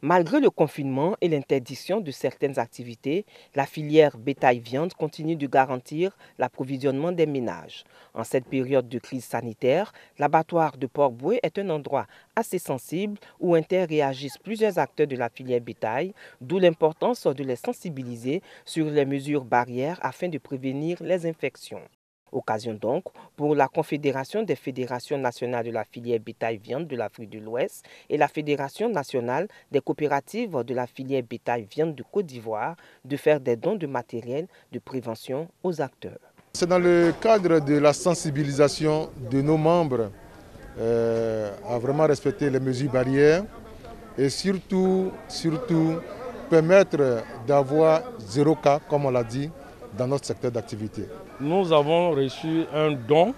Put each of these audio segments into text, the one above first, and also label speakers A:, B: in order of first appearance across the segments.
A: Malgré le confinement et l'interdiction de certaines activités, la filière bétail-viande continue de garantir l'approvisionnement des ménages. En cette période de crise sanitaire, l'abattoir de Port-Bouët est un endroit assez sensible où interréagissent plusieurs acteurs de la filière bétail, d'où l'importance de les sensibiliser sur les mesures barrières afin de prévenir les infections. Occasion donc pour la Confédération des fédérations nationales de la filière bétail-viande de l'Afrique de l'Ouest et la Fédération nationale des coopératives de la filière bétail-viande de Côte d'Ivoire de faire des dons de matériel de prévention aux acteurs.
B: C'est dans le cadre de la sensibilisation de nos membres à vraiment respecter les mesures barrières et surtout permettre d'avoir 0 cas, comme on l'a dit, dans notre secteur d'activité.
C: Nous avons reçu un don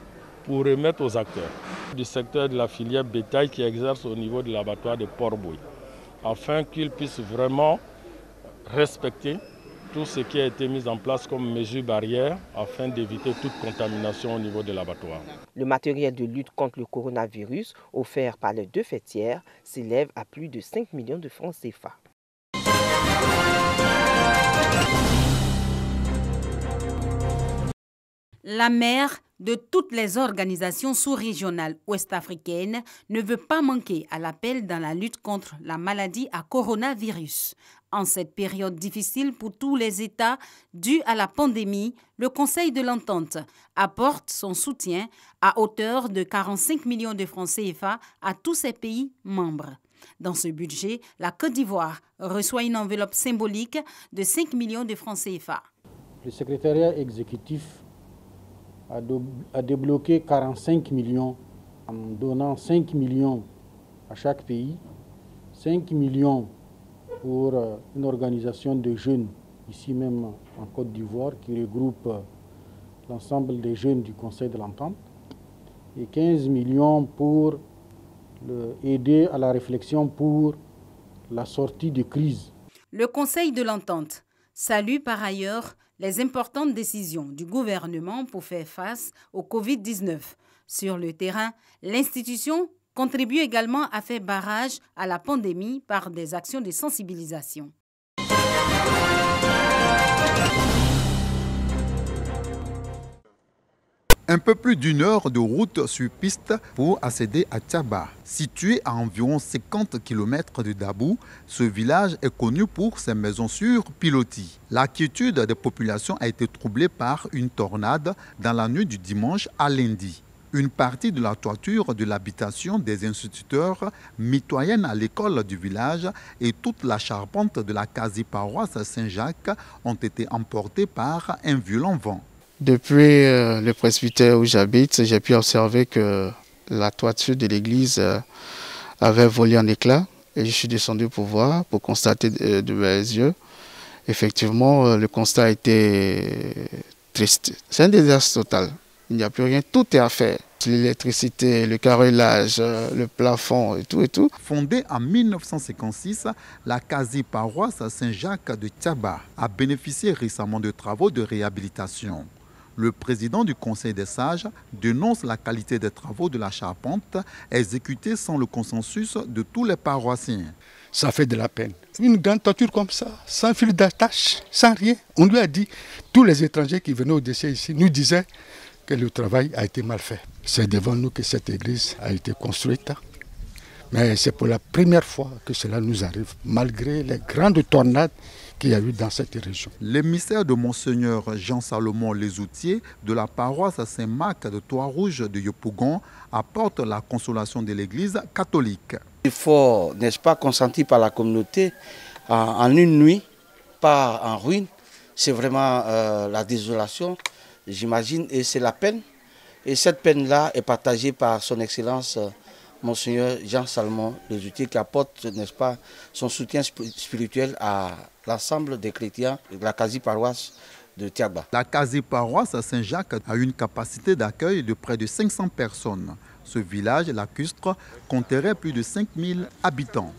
C: pour remettre aux acteurs du secteur de la filière bétail qui exercent au niveau de l'abattoir de Port-Bouët, afin qu'ils puissent vraiment respecter tout ce qui a été mis en place comme mesures barrières afin d'éviter toute contamination au niveau de l'abattoir.
A: Le matériel de lutte contre le coronavirus offert par les deux fêtières s'élève à plus de 5 millions de francs CFA.
D: La mère de toutes les organisations sous-régionales ouest-africaines ne veut pas manquer à l'appel dans la lutte contre la maladie à coronavirus. En cette période difficile pour tous les États due à la pandémie, le Conseil de l'Entente apporte son soutien à hauteur de 45 millions de francs CFA à tous ses pays membres. Dans ce budget, la Côte d'Ivoire reçoit une enveloppe symbolique de 5 millions de francs CFA.
E: Le secrétariat exécutif a débloqué 45 millions en donnant 5 millions à chaque pays, 5 millions pour une organisation de jeunes ici même en Côte d'Ivoire qui regroupe l'ensemble des jeunes du Conseil de l'Entente et 15 millions pour aider à la réflexion pour la sortie de crise.
D: Le Conseil de l'Entente salue par ailleurs les importantes décisions du gouvernement pour faire face au Covid-19. Sur le terrain, l'institution contribue également à faire barrage à la pandémie par des actions de sensibilisation.
F: Un peu plus d'1 heure de route sur piste pour accéder à Tiaba. Situé à environ 50 km de Dabou, ce village est connu pour ses maisons sur pilotis. La quiétude des populations a été troublée par une tornade dans la nuit du dimanche à lundi. Une partie de la toiture de l'habitation des instituteurs mitoyenne à l'école du village et toute la charpente de la quasi-paroisse Saint-Jacques ont été emportées par un violent vent.
G: Depuis le presbytère où j'habite, j'ai pu observer que la toiture de l'église avait volé en éclats et je suis descendu pour voir, pour constater de mes yeux. Effectivement, le constat a été triste. C'est un désastre total. Il n'y a plus rien, tout est à faire. L'électricité, le carrelage, le plafond et tout.
F: Fondée en 1956, la quasi-paroisse Saint-Jacques de Tiaba a bénéficié récemment de travaux de réhabilitation. Le président du Conseil des sages dénonce la qualité des travaux de la charpente exécutés sans le consensus de tous les paroissiens.
H: Ça fait de la peine. Une grande toiture comme ça, sans fil d'attache, sans rien. On lui a dit, tous les étrangers qui venaient au décès ici nous disaient que le travail a été mal fait. C'est devant nous que cette église a été construite. Mais c'est pour la première fois que cela nous arrive, malgré les grandes tornades qu'il y a eu dans cette région.
F: L'émissaire de Monseigneur Jean-Salomon Lesoutier de la paroisse Saint-Marc de Trois-Rouges de Yopougon apporte la consolation de l'église catholique.
I: Il faut, n'est-ce pas, consenti par la communauté en une nuit, pas en ruine. C'est vraiment la désolation, j'imagine, et c'est la peine. Et cette peine-là est partagée par son Excellence Monseigneur Jean-Salomon Lesoutier qui apporte, n'est-ce pas, son soutien spirituel à l'ensemble des chrétiens de la quasi-paroisse de Tiaba.
F: La quasi-paroisse Saint-Jacques a une capacité d'accueil de près de 500 personnes. Ce village lacustre compterait plus de 5000 habitants.